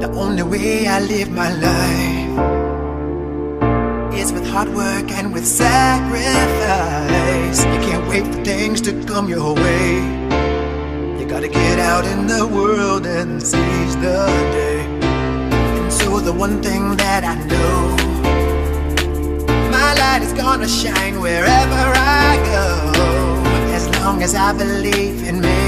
The only way I live my life is with hard work and with sacrifice. You can't wait for things to come your way. You gotta get out in the world and seize the day. And so the one thing that I know, my light is gonna shine wherever I go, as long as I believe in me.